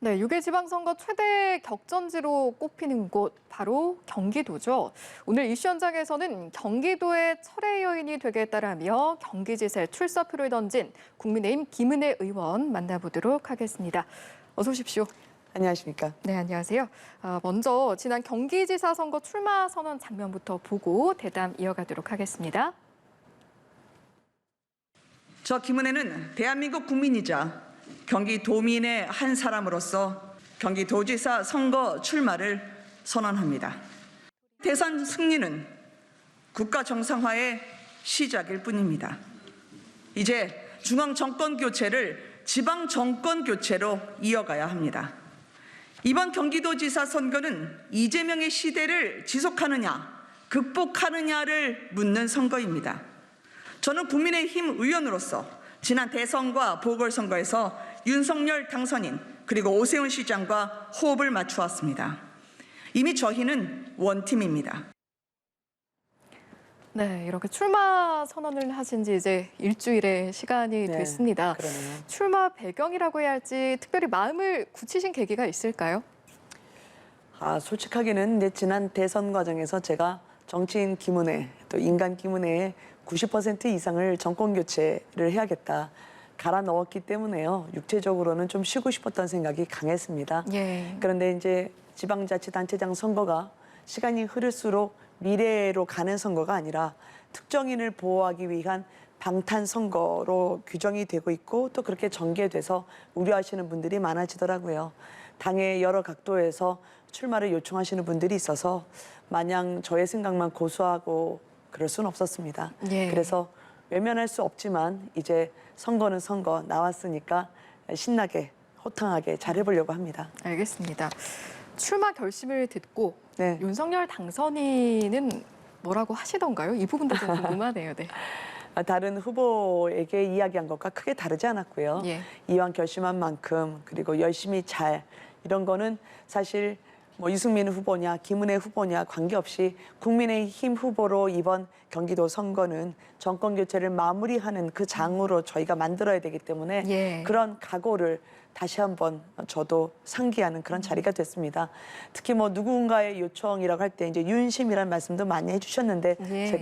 네, 6일 지방선거 최대 격전지로 꼽히는 곳 바로 경기도죠. 오늘 이슈 현장에서는 경기도의 철의 여인이 되겠다라며 경기지사에 출사표를 던진 국민의힘 김은혜 의원 만나보도록 하겠습니다. 어서 오십시오. 안녕하십니까? 네, 안녕하세요. 먼저 지난 경기지사 선거 출마 선언 장면부터 보고 대담 이어가도록 하겠습니다. 저 김은혜는 대한민국 국민이자 경기도민의 한 사람으로서 경기도지사 선거 출마를 선언합니다. 대선 승리는 국가 정상화의 시작일 뿐입니다. 이제 중앙 정권 교체를 지방 정권 교체로 이어가야 합니다. 이번 경기도지사 선거는 이재명의 시대를 지속하느냐, 극복하느냐를 묻는 선거입니다. 저는 국민의힘 의원으로서 지난 대선과 보궐선거에서 윤석열 당선인 그리고 오세훈 시장과 호흡을 맞추었습니다. 이미 저희는 원팀입니다. 네, 이렇게 출마 선언을 하신 지 이제 일주일의 시간이 됐습니다. 그러네요. 출마 배경이라고 해야 할지 특별히 마음을 굳히신 계기가 있을까요? 솔직하게는 이제 지난 대선 과정에서 제가 정치인 김은혜, 또 인간 김은혜의 90% 이상을 정권 교체를 해야겠다. 갈아 넣었기 때문에요. 육체적으로는 좀 쉬고 싶었던 생각이 강했습니다. 예. 그런데 이제 지방자치단체장 선거가 시간이 흐를수록 미래로 가는 선거가 아니라 특정인을 보호하기 위한 방탄 선거로 규정이 되고 있고 또 그렇게 전개돼서 우려하시는 분들이 많아지더라고요. 당의 여러 각도에서 출마를 요청하시는 분들이 있어서 마냥 저의 생각만 고수하고 그럴 수는 없었습니다. 예. 그래서 외면할 수 없지만 이제 선거는 선거 나왔으니까 신나게 호탕하게 잘해보려고 합니다. 알겠습니다. 출마 결심을 듣고 네. 윤석열 당선인은 뭐라고 하시던가요? 이 부분도 좀 궁금하네요. 네. 다른 후보에게 이야기한 것과 크게 다르지 않았고요. 예. 이왕 결심한 만큼 그리고 열심히 잘 이런 거는 사실 뭐 유승민 후보냐 김은혜 후보냐 관계없이 국민의힘 후보로 이번 경기도 선거는 정권 교체를 마무리하는 그 장으로 저희가 만들어야 되기 때문에 예. 그런 각오를 다시 한번 저도 상기하는 그런 자리가 됐습니다. 특히 뭐 누군가의 요청이라고 할 때 이제 윤심이라는 말씀도 많이 해주셨는데 예.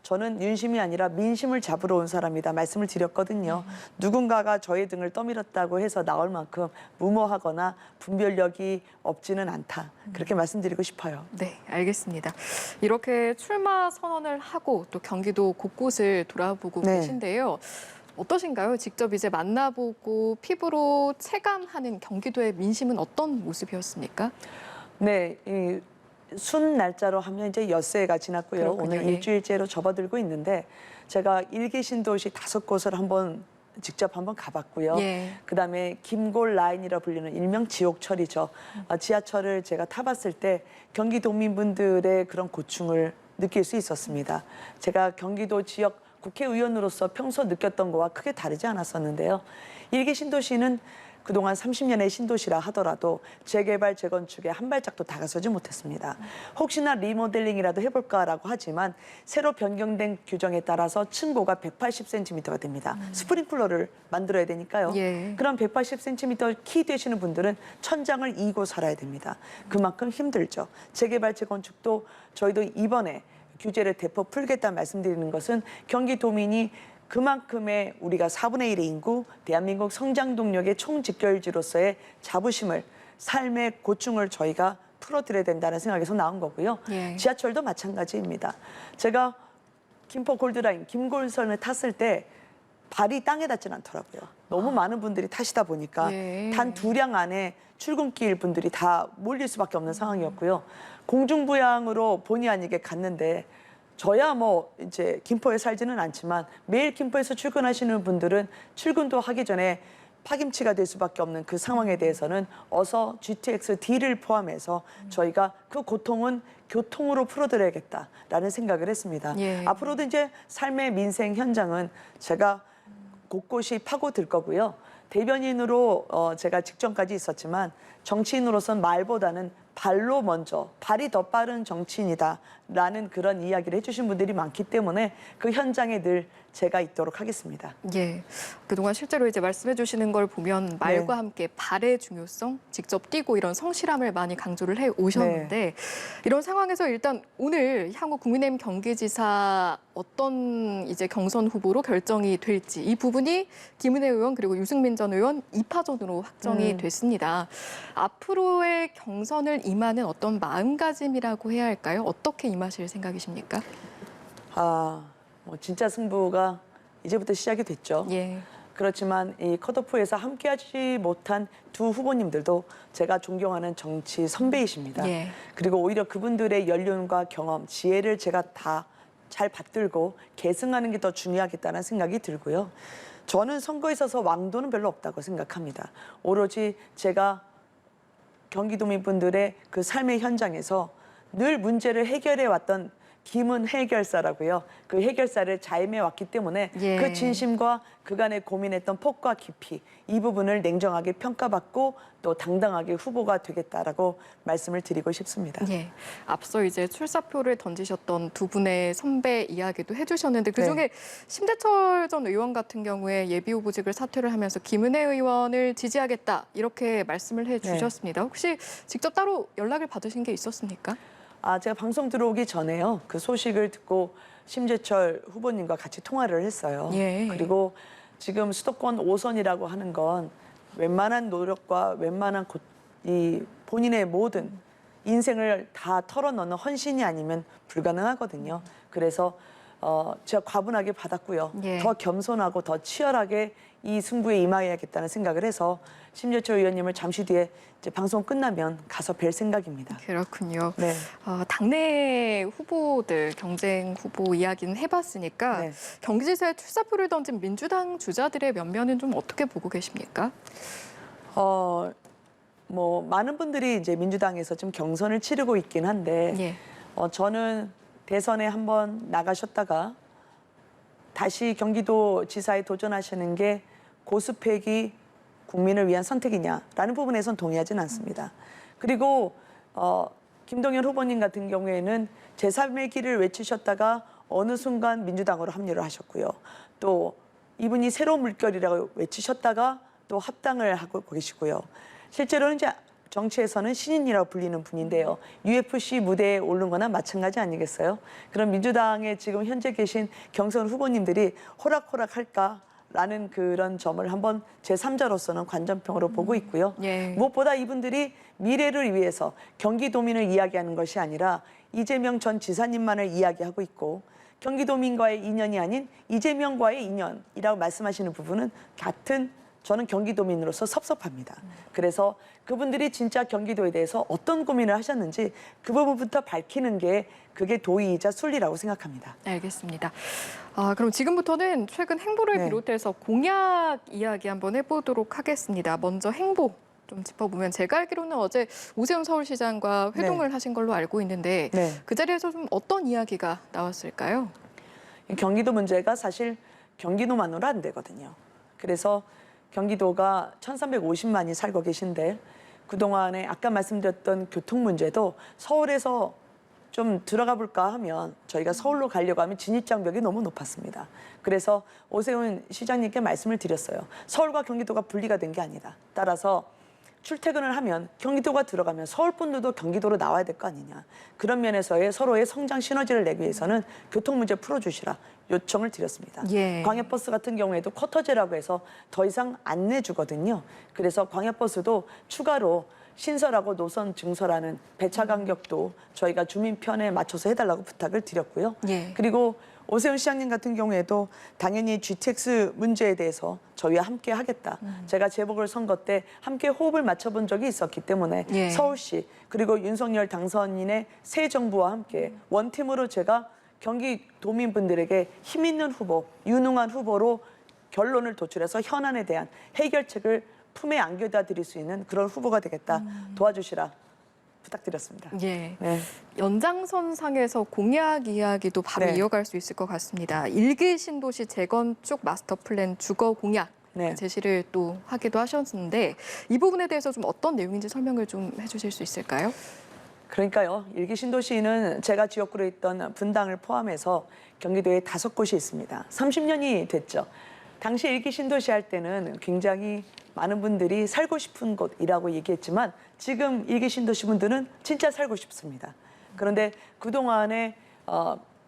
저는 윤심이 아니라 민심을 잡으러 온 사람이다 말씀을 드렸거든요. 누군가가 저의 등을 떠밀었다고 해서 나올 만큼 무모하거나 분별력이 없지는 않다. 그렇게 말씀드리고 싶어요. 네, 알겠습니다. 이렇게 출마 선언을 하고 또 경기도 곳곳을 돌아보고 네. 계신데요. 어떠신가요? 직접 이제 만나보고 피부로 체감하는 경기도의 민심은 어떤 모습이었습니까? 네, 순 날짜로 하면 이제 엿새가 지났고요. 그렇군요. 오늘 예. 일주일째로 접어들고 있는데 제가 일기 신도시 5곳을 직접 한번 가봤고요. 예. 그다음에 김골 라인이라 불리는 일명 지옥철이죠. 지하철을 제가 타봤을 때 경기도민분들의 그런 고충을 느낄 수 있었습니다. 제가 경기도 지역 국회의원으로서 평소 느꼈던 거와 크게 다르지 않았었는데요. 일기 신도시는 그동안 30년의 신도시라 하더라도 재개발, 재건축에 한 발짝도 다가서지 못했습니다. 혹시나 리모델링이라도 해볼까라고 하지만 새로 변경된 규정에 따라서 층고가 180cm가 됩니다. 스프링클러를 만들어야 되니까요. 예. 그럼 180cm 키 되시는 분들은 천장을 이고 살아야 됩니다. 그만큼 힘들죠. 재개발, 재건축도 저희도 이번에 규제를 대폭 풀겠다 말씀드리는 것은 경기도민이 그만큼의 우리가 4분의 1의 인구, 대한민국 성장 동력의 총직결지로서의 자부심을, 삶의 고충을 저희가 풀어드려야 된다는 생각에서 나온 거고요. 예. 지하철도 마찬가지입니다. 제가 김포 골드라인, 김골선을 탔을 때 발이 땅에 닿진 않더라고요. 너무 많은 분들이 타시다 보니까 예. 단 2량 안에 출근길 분들이 다 몰릴 수밖에 없는 상황이었고요. 공중부양으로 본의 아니게 갔는데 저야 뭐 이제 김포에 살지는 않지만 매일 김포에서 출근하시는 분들은 출근도 하기 전에 파김치가 될 수밖에 없는 그 상황에 대해서는 어서 GTX D를 포함해서 저희가 그 고통은 교통으로 풀어드려야겠다라는 생각을 했습니다. 예. 앞으로도 이제 삶의 민생 현장은 제가 곳곳이 파고들 거고요. 대변인으로 제가 직전까지 있었지만 정치인으로서는 말보다는 발로 먼저, 발이 더 빠른 정치인이다라는 그런 이야기를 해주신 분들이 많기 때문에 그 현장에 늘 제가 있도록 하겠습니다. 예. 그동안 실제로 이제 말씀해 주시는 걸 보면 말과 네. 함께 발의 중요성, 직접 뛰고 이런 성실함을 많이 강조를 해 오셨는데 이런 상황에서 일단 오늘 향후 국민의힘 경기지사 어떤 이제 경선 후보로 결정이 될지 이 부분이 김은혜 의원 그리고 유승민 전 의원 2파전으로 확정이 됐습니다. 앞으로의 경선을 임하는 어떤 마음가짐이라고 해야 할까요? 어떻게 임하실 생각이십니까? 뭐 진짜 승부가 이제부터 시작이 됐죠. 예. 그렇지만 이 컷오프에서 함께하지 못한 두 후보님들도 제가 존경하는 정치 선배이십니다. 예. 그리고 오히려 그분들의 연륜과 경험, 지혜를 제가 다 잘 받들고 계승하는 게 더 중요하겠다는 생각이 들고요. 저는 선거에 있어서 왕도는 별로 없다고 생각합니다. 오로지 제가 경기도민분들의 그 삶의 현장에서 늘 문제를 해결해 왔던 김은 해결사라고요. 그 해결사를 자임해 왔기 때문에 예. 그 진심과 그간의 고민했던 폭과 깊이 이 부분을 냉정하게 평가받고 또 당당하게 후보가 되겠다라고 말씀을 드리고 싶습니다. 예. 앞서 이제 출사표를 던지셨던 두 분의 선배 이야기도 해주셨는데 그중에 심재철 전 의원 같은 경우에 예비후보직을 사퇴를 하면서 김은혜 의원을 지지하겠다 이렇게 말씀을 해주셨습니다. 혹시 직접 따로 연락을 받으신 게 있었습니까? 제가 방송 들어오기 전에요. 그 소식을 듣고 심재철 후보님과 같이 통화를 했어요. 예. 그리고 지금 수도권 5선이라고 하는 건 웬만한 노력과 웬만한 이 본인의 모든 인생을 다 털어넣는 헌신이 아니면 불가능하거든요. 그래서 제가 과분하게 받았고요. 예. 더 겸손하고 더 치열하게 이 승부에 임해야겠다는 생각을 해서 심재철 의원님을 잠시 뒤에 이제 방송 끝나면 가서 뵐 생각입니다. 그렇군요. 네. 당내 후보들, 경쟁 후보 이야기는 해봤으니까 네. 경기지사에 출사표를 던진 민주당 주자들의 면면은 좀 어떻게 보고 계십니까? 뭐 많은 분들이 이제 민주당에서 좀 경선을 치르고 있긴 한데 예. 저는 대선에 한번 나가셨다가 다시 경기도 지사에 도전하시는 게 고스펙이 국민을 위한 선택이냐라는 부분에선 동의하지는 않습니다. 그리고 김동연 후보님 같은 경우에는 제3의 길을 외치셨다가 어느 순간 민주당으로 합류를 하셨고요. 또 이분이 새로운 물결이라고 외치셨다가 또 합당을 하고 계시고요. 실제로는 이제 정치에서는 신인이라고 불리는 분인데요. UFC 무대에 오른 거나 마찬가지 아니겠어요? 그럼 민주당에 지금 현재 계신 경선 후보님들이 호락호락할까라는 그런 점을 한번 제3자로서는 관전평으로 보고 있고요. 예. 무엇보다 이분들이 미래를 위해서 경기도민을 이야기하는 것이 아니라 이재명 전 지사님만을 이야기하고 있고 경기도민과의 인연이 아닌 이재명과의 인연이라고 말씀하시는 부분은 같은 저는 경기도민으로서 섭섭합니다. 그래서 그분들이 진짜 경기도에 대해서 어떤 고민을 하셨는지 그 부분부터 밝히는 게 그게 도의이자 순리라고 생각합니다. 알겠습니다. 그럼 지금부터는 최근 행보를 네. 비롯해서 공약 이야기 한번 해보도록 하겠습니다. 먼저 행보 좀 짚어보면 제가 알기로는 어제 오세훈 서울시장과 회동을 하신 걸로 알고 있는데 네. 그 자리에서 좀 어떤 이야기가 나왔을까요? 경기도 문제가 사실 경기도만으로 안 되거든요. 그래서 경기도가 1,350만이 살고 계신데 그동안에 아까 말씀드렸던 교통 문제도 서울에서 좀 들어가 볼까 하면 저희가 서울로 가려고 하면 진입장벽이 너무 높았습니다. 그래서 오세훈 시장님께 말씀을 드렸어요. 서울과 경기도가 분리가 된 게 아니다. 따라서 출퇴근을 하면 경기도가 들어가면 서울 분들도 경기도로 나와야 될 거 아니냐. 그런 면에서의 서로의 성장 시너지를 내기 위해서는 교통 문제 풀어주시라 요청을 드렸습니다. 예. 광역버스 같은 경우에도 쿼터제라고 해서 더 이상 안 내주거든요. 그래서 광역버스도 추가로 신설하고 노선 증설하는 배차 간격도 저희가 주민 편에 맞춰서 해달라고 부탁을 드렸고요. 예. 그리고 오세훈 시장님 같은 경우에도 당연히 GTX 문제에 대해서 저희와 함께 하겠다. 제가 재보궐선거 때 함께 호흡을 맞춰본 적이 있었기 때문에 예. 서울시 그리고 윤석열 당선인의 새 정부와 함께 원팀으로 제가 경기도민분들에게 힘 있는 후보, 유능한 후보로 결론을 도출해서 현안에 대한 해결책을 품에 안겨다 드릴 수 있는 그런 후보가 되겠다. 도와주시라 부탁드렸습니다. 예. 네. 연장선상에서 공약 이야기도 바로 네. 이어갈 수 있을 것 같습니다. 일기 신도시 재건축 마스터 플랜 주거 공약 네. 제시를 또 하기도 하셨는데 이 부분에 대해서 좀 어떤 내용인지 설명을 좀 해주실 수 있을까요? 그러니까요. 일기 신도시는 제가 지역구로 있던 분당을 포함해서 경기도에 5곳이 있습니다. 30년이 됐죠. 당시 일기 신도시 할 때는 굉장히 많은 분들이 살고 싶은 곳이라고 얘기했지만 지금 일기 신도시 분들은 진짜 살고 싶습니다. 그런데 그동안에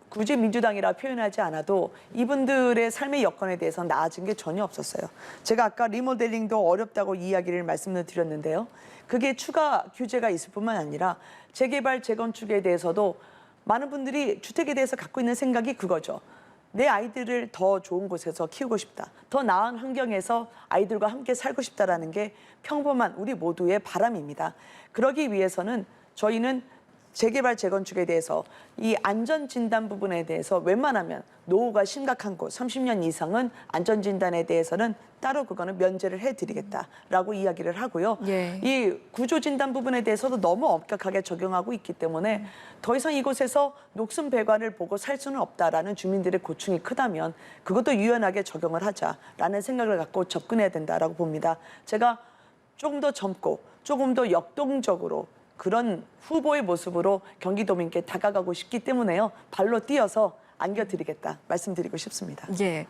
굳이 민주당이라 표현하지 않아도 이분들의 삶의 여건에 대해서 나아진 게 전혀 없었어요. 제가 아까 리모델링도 어렵다고 이야기를 말씀을 드렸는데요. 그게 추가 규제가 있을 뿐만 아니라 재개발, 재건축에 대해서도 많은 분들이 주택에 대해서 갖고 있는 생각이 그거죠. 내 아이들을 더 좋은 곳에서 키우고 싶다. 더 나은 환경에서 아이들과 함께 살고 싶다라는 게 평범한 우리 모두의 바람입니다. 그러기 위해서는 저희는 재개발, 재건축에 대해서 이 안전진단 부분에 대해서 웬만하면 노후가 심각한 곳 30년 이상은 안전진단에 대해서는 따로 그거는 면제를 해드리겠다라고 이야기를 하고요. 예. 이 구조진단 부분에 대해서도 너무 엄격하게 적용하고 있기 때문에 더 이상 이곳에서 녹슨 배관을 보고 살 수는 없다라는 주민들의 고충이 크다면 그것도 유연하게 적용을 하자라는 생각을 갖고 접근해야 된다라고 봅니다. 제가 조금 더 젊고 조금 더 역동적으로 그런 후보의 모습으로 경기도민께 다가가고 싶기 때문에요. 발로 뛰어서 안겨드리겠다 말씀드리고 싶습니다. 예.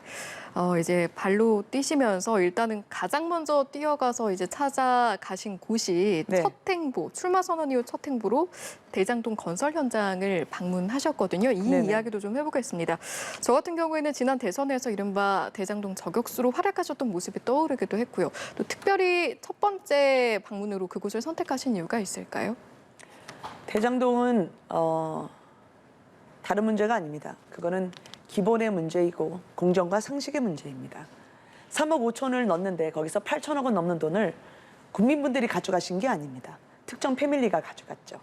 이제 발로 뛰시면서 일단은 가장 먼저 뛰어가서 이제 찾아가신 곳이 네. 첫 행보, 출마 선언 이후 첫 행보로 대장동 건설 현장을 방문하셨거든요. 이 네네. 이야기도 좀 해보겠습니다. 저 같은 경우에는 지난 대선에서 이른바 대장동 저격수로 활약하셨던 모습이 떠오르기도 했고요. 또 특별히 첫 번째 방문으로 그곳을 선택하신 이유가 있을까요? 대장동은 다른 문제가 아닙니다. 그거는 기본의 문제이고 공정과 상식의 문제입니다. 3억 5천을 넣는데 거기서 8천억 원 넘는 돈을 국민분들이 가져가신 게 아닙니다. 특정 패밀리가 가져갔죠.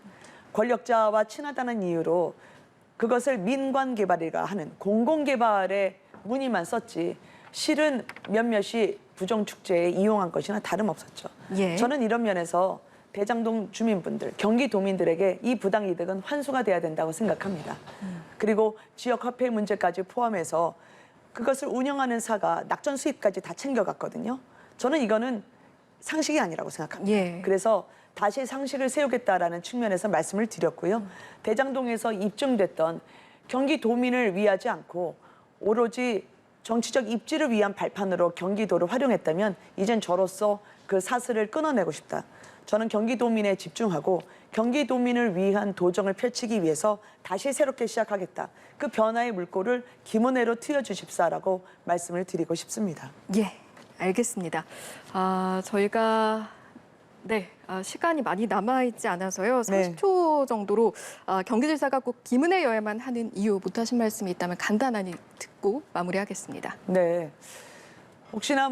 권력자와 친하다는 이유로 그것을 민관개발이라 하는 공공개발에 문의만 썼지 실은 몇몇이 부정축제에 이용한 것이나 다름없었죠. 예. 저는 이런 면에서 대장동 주민분들, 경기도민들에게 이 부당이득은 환수가 돼야 된다고 생각합니다. 그리고 지역화폐 문제까지 포함해서 그것을 운영하는 사가 낙전 수입까지 다 챙겨갔거든요. 저는 이거는 상식이 아니라고 생각합니다. 예. 그래서 다시 상식을 세우겠다라는 측면에서 말씀을 드렸고요. 대장동에서 입증됐던 경기도민을 위하지 않고 오로지 정치적 입지를 위한 발판으로 경기도를 활용했다면 이젠 저로서 그 사슬을 끊어내고 싶다. 저는 경기도민에 집중하고 경기도민을 위한 도정을 펼치기 위해서 다시 새롭게 시작하겠다. 그 변화의 물꼬를 김은혜로 트여주십사라고 말씀을 드리고 싶습니다. 예, 알겠습니다. 저희가 시간이 많이 남아있지 않아서요. 30초 정도로 경기지사가 꼭 김은혜여야만 하는 이유 못하신 말씀이 있다면 간단하게 듣고 마무리하겠습니다. 네. 혹시나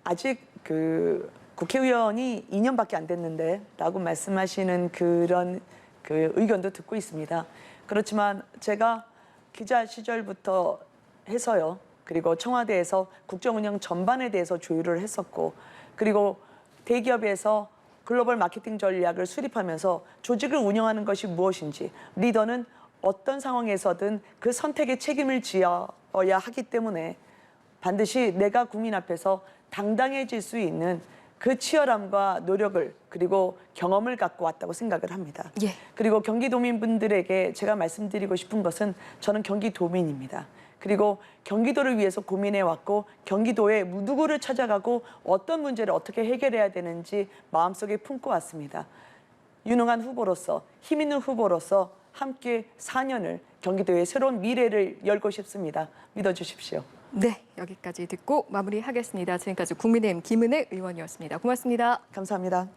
아직 국회의원이 2년밖에 안 됐는데 라고 말씀하시는 그런 의견도 듣고 있습니다. 그렇지만 제가 기자 시절부터 해서요. 그리고 청와대에서 국정운영 전반에 대해서 조율을 했었고 그리고 대기업에서 글로벌 마케팅 전략을 수립하면서 조직을 운영하는 것이 무엇인지 리더는 어떤 상황에서든 그 선택에 책임을 지어야 하기 때문에 반드시 내가 국민 앞에서 당당해질 수 있는 그 치열함과 노력을 그리고 경험을 갖고 왔다고 생각을 합니다. 예. 그리고 경기도민분들에게 제가 말씀드리고 싶은 것은 저는 경기도민입니다. 그리고 경기도를 위해서 고민해왔고 경기도에 누구를 찾아가고 어떤 문제를 어떻게 해결해야 되는지 마음속에 품고 왔습니다. 유능한 후보로서 힘 있는 후보로서 함께 4년을 경기도의 새로운 미래를 열고 싶습니다. 믿어주십시오. 네, 여기까지 듣고 마무리하겠습니다. 지금까지 국민의힘 김은혜 의원이었습니다. 고맙습니다. 감사합니다.